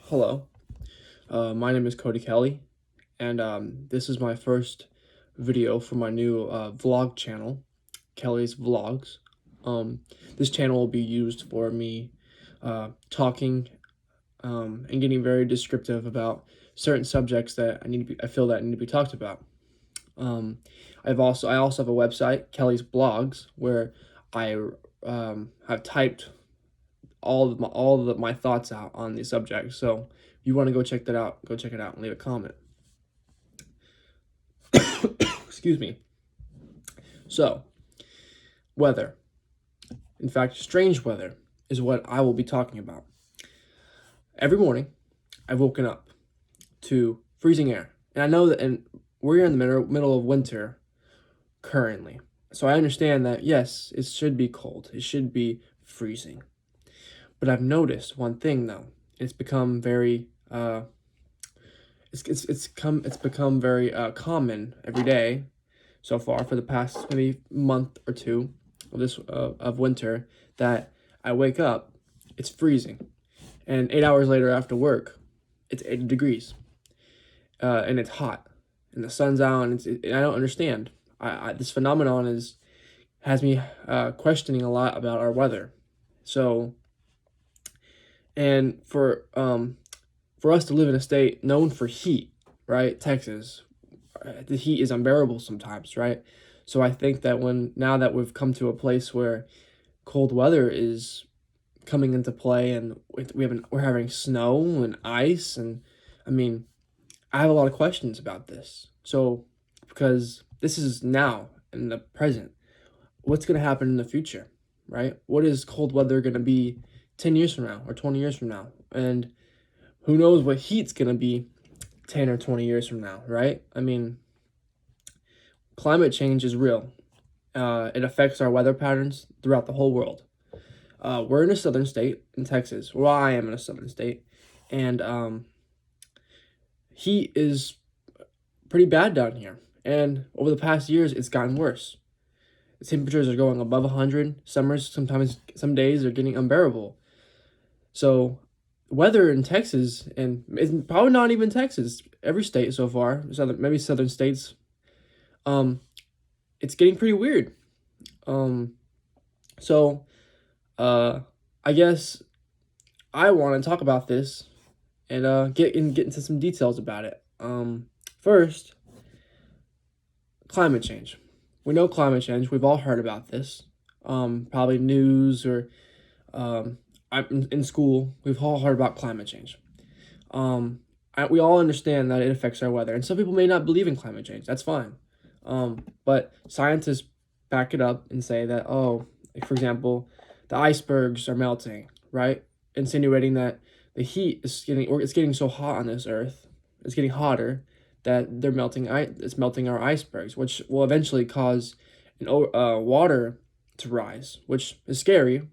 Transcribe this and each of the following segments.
Hello, my name is Cody Kelly, and this is my first video for my new vlog channel, Kelly's Vlogs. Um, this channel will be used for me talking and getting very descriptive about certain subjects that I feel that need to be talked about. Um, I also have a website, Kelly's Blogs, where I have typed all of my thoughts out on the subject. So if you want to go check that out, go check it out and leave a comment. Excuse me. So, weather. In fact, strange weather is what I will be talking about. Every morning, I've woken up to freezing air. And I know that we're in the middle of winter currently. So I understand that, yes, it should be cold. It should be freezing. But I've noticed one thing, though. It's become very it's become very common every day so far for the past maybe month or two of this of winter that I wake up, it's freezing, and 8 hours later after work, it's 80 degrees, and it's hot, and the sun's out, and I don't understand. This phenomenon has me questioning a lot about our weather. So, and for us to live in a state known for heat, right? Texas, the heat is unbearable sometimes, right? So I think that now that we've come to a place where cold weather is coming into play, and we're having snow and ice, and I mean, I have a lot of questions about this. So because this is now in the present, what's going to happen in the future, right? What is cold weather going to be 10 years from now or 20 years from now? And who knows what heat's going to be 10 or 20 years from now, right? I mean, climate change is real. It affects our weather patterns throughout the whole world. We're in a southern state in Texas. Well, I am in a southern state. And heat is pretty bad down here. And over the past years, it's gotten worse. The temperatures are going above 100. Summers, sometimes, some days are getting unbearable. So weather in Texas, and it's probably not even Texas, every state so far, maybe southern states, it's getting pretty weird. Um, so I guess I want to talk about this and get into some details about it. First, climate change. We know climate change. We've all heard about this. Probably news or in school, we've all heard about climate change. We all understand that it affects our weather, and some people may not believe in climate change. That's fine. But scientists back it up and say that, oh, like for example, the icebergs are melting, right? Insinuating that the heat it's getting so hot on this earth, it's getting hotter that it's melting our icebergs, which will eventually cause water to rise, which is scary.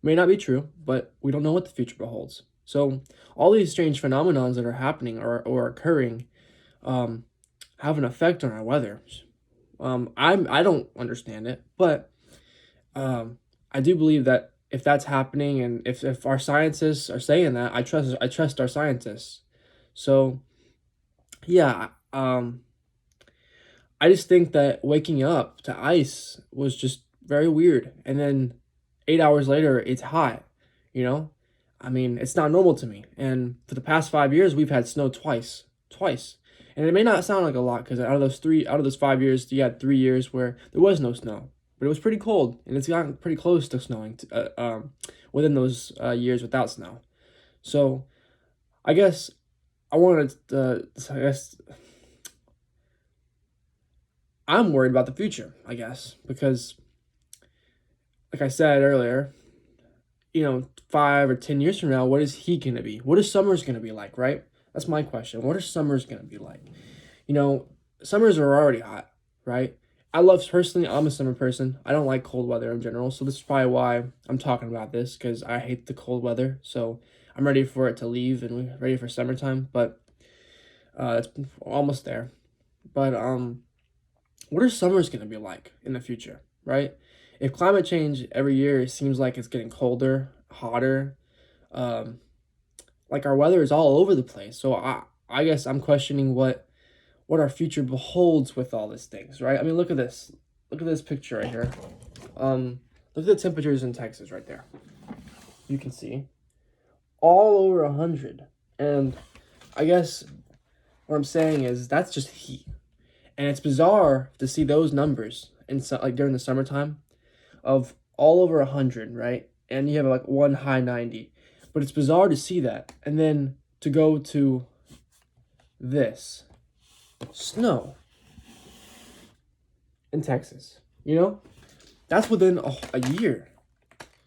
May not be true, but we don't know what the future beholds. So all these strange phenomenons that are happening or occurring have an effect on our weather. I don't understand it, but I do believe that if that's happening, and if our scientists are saying that, I trust our scientists. So yeah, I just think that waking up to ice was just very weird, and then 8 hours later it's hot. You know, I mean, it's not normal to me. And for the past 5 years, we've had snow twice. And it may not sound like a lot because out of those 5 years, you had 3 years where there was no snow, but it was pretty cold, and it's gotten pretty close to snowing within those years without snow. So I guess I wanted to, I guess I'm worried about the future, I guess, because like I said earlier, 5 or 10 years from now, what is he gonna be? What is summers gonna be like, right? That's my question. What are summers gonna be like? Summers are already hot, right? Personally, I'm a summer person. I don't like cold weather in general, so this is probably why I'm talking about this, because I hate the cold weather. So I'm ready for it to leave, and we're ready for summertime, but it's almost there. But what are summers gonna be like in the future, right? If climate change every year seems like it's getting colder, hotter, um, like our weather is all over the place. So I guess I'm questioning what our future beholds with all these things, right? I mean, look at this. Look at this picture right here. Look at the temperatures in Texas right there. You can see all over 100. And I guess what I'm saying is that's just heat. And it's bizarre to see those numbers in like during the summertime of all over 100, right? And you have like one high 90. But it's bizarre to see that. And then to go to this snow in Texas, that's within a year.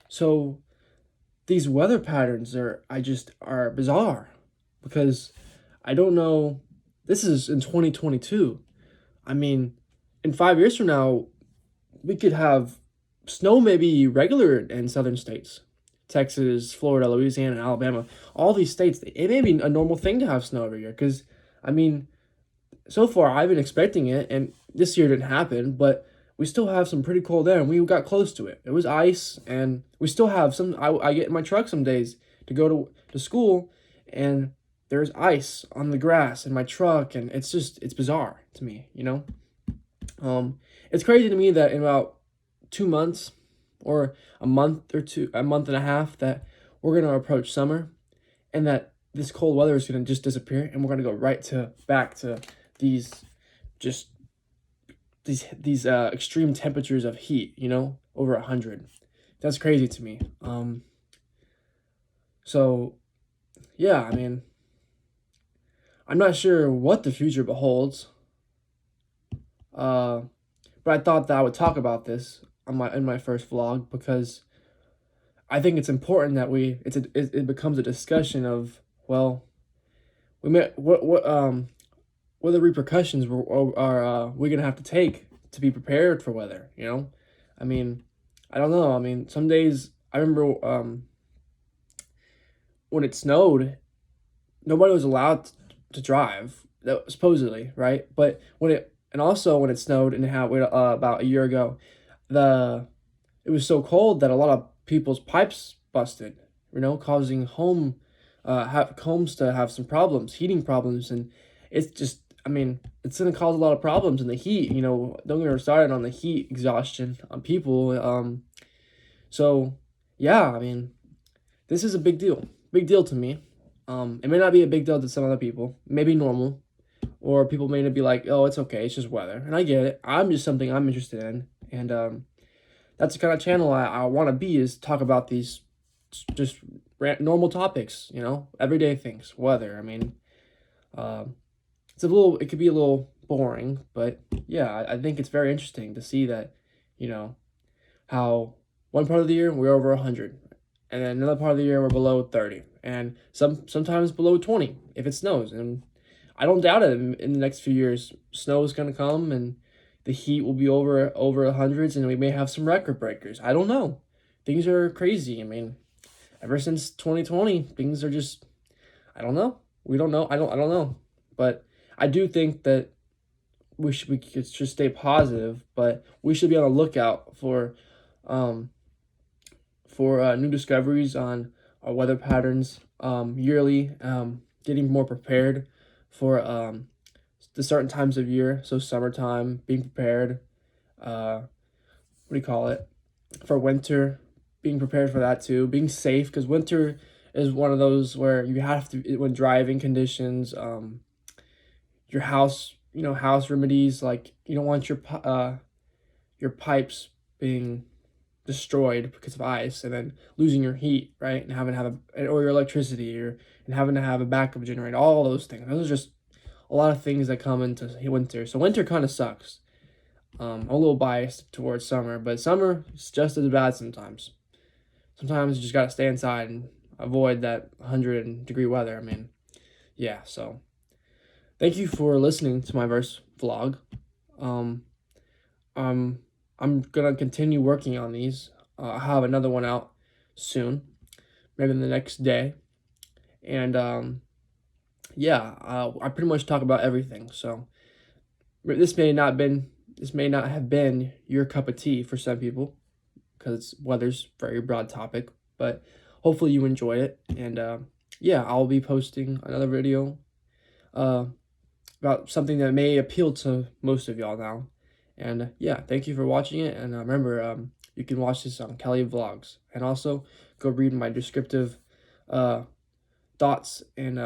So these weather patterns are bizarre because I don't know. This is in 2022. I mean, in 5 years from now, we could have snow maybe regular in southern states. Texas, Florida, Louisiana, and Alabama. All these states, it may be a normal thing to have snow every year because, I mean, so far I've been expecting it, and this year didn't happen, but we still have some pretty cold air, and we got close to it. It was ice, and we still have some. I get in my truck some days to go to school, and there's ice on the grass in my truck, and it's bizarre to me. It's crazy to me that in about 2 months or a month or two, a month and a half, that we're gonna approach summer, and that this cold weather is gonna just disappear, and we're gonna go back to these just these extreme temperatures of heat, over 100. That's crazy to me. So yeah, I mean, I'm not sure what the future beholds. But I thought that I would talk about this in my first vlog because I think it's important that it becomes a discussion of, well, we may what are the repercussions are we gonna have to take to be prepared for weather? I mean, I don't know. I mean, some days I remember when it snowed, nobody was allowed to drive. That supposedly, right? But when it snowed and about a year ago, it was so cold that a lot of people's pipes busted. Causing homes to have some problems, heating problems, and it's just. I mean, it's going to cause a lot of problems in the heat. Don't get me started on the heat exhaustion on people. So yeah, I mean, this is a big deal to me. It may not be a big deal to some other people, maybe normal, or people may be like, oh, it's okay, it's just weather, and I get it. I'm just something I'm interested in, and that's the kind of channel I want to be, is talk about these just normal topics, everyday things, weather. I mean, it could be a little boring, but yeah, I think it's very interesting to see that, how one part of the year we're over 100, and then another part of the year we're below 30, and sometimes below 20 if it snows. And I don't doubt it. In the next few years, snow is going to come, and the heat will be over hundreds, and we may have some record breakers. I don't know. Things are crazy. I mean, ever since 2020, things are just, I don't know. We don't know. I don't know. But I do think that we should just stay positive, but we should be on the lookout for new discoveries on our weather patterns yearly, getting more prepared for the certain times of year. So summertime, being prepared. What do you call it? For winter, being prepared for that too. Being safe, because winter is one of those where you have to, when driving conditions, your house remedies, like you don't want your pipes being destroyed because of ice, and then losing your heat, right, and having to have or your electricity, and having to have a backup generator. All those things. Those are just a lot of things that come into winter. So winter kind of sucks. I'm a little biased towards summer, but summer is just as bad sometimes. Sometimes you just gotta stay inside and avoid that 100-degree weather. I mean, yeah. So thank you for listening to my verse vlog. I'm gonna continue working on these. I'll have another one out soon, maybe the next day, and yeah, I pretty much talk about everything. So this may not have been your cup of tea for some people, because weather's a very broad topic, but hopefully you enjoy it, and yeah, I'll be posting another video uh, about something that may appeal to most of y'all now. And yeah, thank you for watching it. And remember, you can watch this on Kelly Vlogs. And also, go read my descriptive uh, thoughts and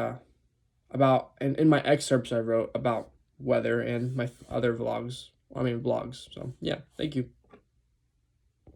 about and in my excerpts I wrote about weather and my other vlogs. I mean, vlogs. So yeah, thank you.